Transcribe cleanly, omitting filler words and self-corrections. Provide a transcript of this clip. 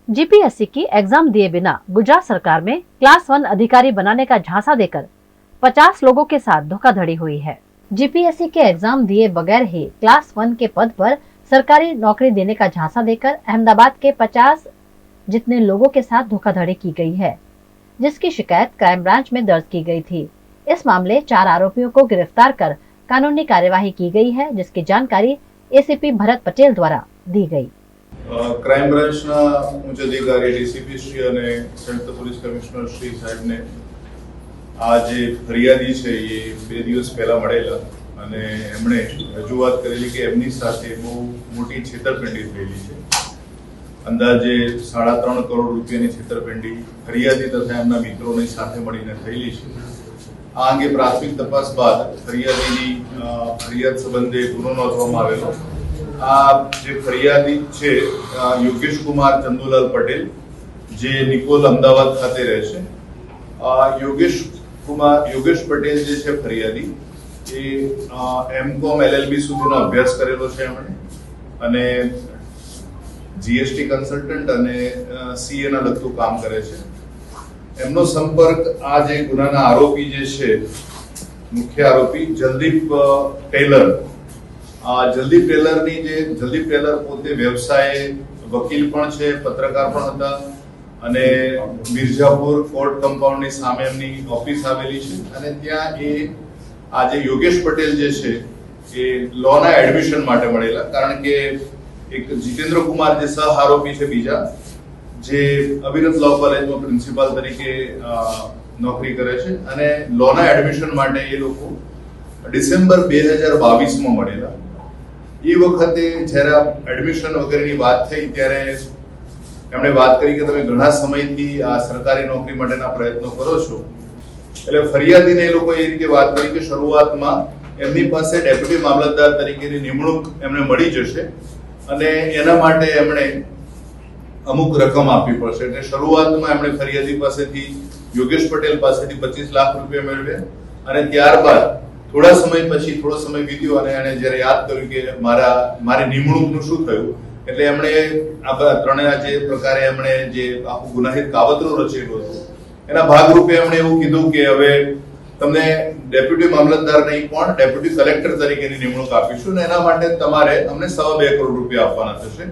GPSC की exam दिए बिना गुजरात सरकार में क्लास 1 अधिकारी बनाने का झांसा देकर 50 लोगों के साथ धोखाधड़ी हुई है। जीपीएससी के एग्जाम दिए बगैर ही क्लास 1 के पद पर सरकारी नौकरी देने का झांसा देकर अहमदाबाद के 50 जितने लोगों के साथ धोखाधड़ी की गई है, जिसकी शिकायत क्राइम ब्रांच में दर्ज की गई थी। इस मामले 4 आरोपियों को गिरफ्तार कर कानूनी कार्यवाही की गई है, जिसकी जानकारी एसीपी भरत पटेल द्वारा दी गई। क्राइम ब्रांचना उच्च अधिकारी डीसीपी श्री અને સંયુક્ત પોલીસ કમિશનર શ્રી સાહેબને આ જે ફરિયાદી છે એ 2 દિવસ પહેલા મળેલા અને એમણે રજૂઆત કરેલી કે એમની સાથે બહુ મોટી છેતરપિંડી થયેલી છે। અંદાજે 3.5 કરોડ રૂપિયાની છેતરપિંડી ફરિયાદી તથા એમના મિત્રોની સાથે મળીને થયેલી છે। આ અંગે પ્રાથમિક તપાસ બાદ ફરિયાદીની ફરિયાદ સંબંધે ગુનો નોંધવામાં આવેલો। આ જે ફરિયાદી છે યોગેશ કુમાર ચંદુલાલ પટેલ, જે નિકોલ અમદાવાદ ખાતે રહે છે। યોગેશ પટેલ જે છે ફરિયાદી એ એમકોમ એલએલબી સુધીનો અભ્યાસ કરેલો છે એમણે, અને જીએસટી કન્સલ્ટન્ટ અને સીએ ના લગતું કામ કરે છે। એમનો સંપર્ક આ જે ગુનાના આરોપી જે છે મુખ્ય આરોપી જલદીપ ટેલર, જલદીપ ટેલર પોતે વ્યવસાય વકીલ પણ છે, પત્રકાર પણ હતા, અને મિર્ઝાપુર કોર્ટ કમ્પાઉન્ડની સામે એમની ઓફિસ આવેલી છે। અને ત્યાં એ આજે યોગેશ પટેલ જે છે એ લોના એડમિશન માટે મળેલા, કારણ કે એક જીતેન્દ્ર કુમાર જે સહ આરોપી છે બીજા, જે અવિરત લો કોલેજમાં પ્રિન્સિપાલ તરીકે નોકરી કરે છે, અને લોના એડમિશન માટે એ લોકો ડિસેમ્બર 2022 માં મળેલા। એ વખતે જ્યારે એડમિશન વગેરેની વાત થઈ ત્યારે એમણે વાત કરી કે તમે ઘણા સમયથી આ સરકારી નોકરી માટેના પ્રયત્નો કરો છો, એટલે ફરિયાદીને એ લોકો એ રીતે વાત કરી કે શરૂઆતમાં એમની પાસે ડેપ્યુટી મામલતદાર તરીકેની નિમણૂક એમને મળી જશે અને એના માટે એમણે અમુક રકમ આપવી પડશે। એટલે શરૂઆતમાં એમણે ફરિયાદી પાસેથી યોગેશ પટેલ પાસેથી 25 લાખ રૂપિયા મેળવ્યા, અને ત્યારબાદ થોડો સમય વીત્યો અને એણે જ્યારે યાદ કર્યું કે મારી નિમણૂકનું શું થયું, એટલે એમણે આ ત્રણેય જે પ્રકારે એમણે જે આખું ગુનાહિત કાવતરું રચેલું હતું એના ભાગરૂપે એમણે એવું કીધું કે હવે તમને ડેપ્યુટી મામલતદાર નહીં પણ ડેપ્યુટી કલેક્ટર તરીકેની નિમણૂક આપીશું, અને એના માટે તમારે અમને 2.25 કરોડ રૂપિયા આપવાના થશે।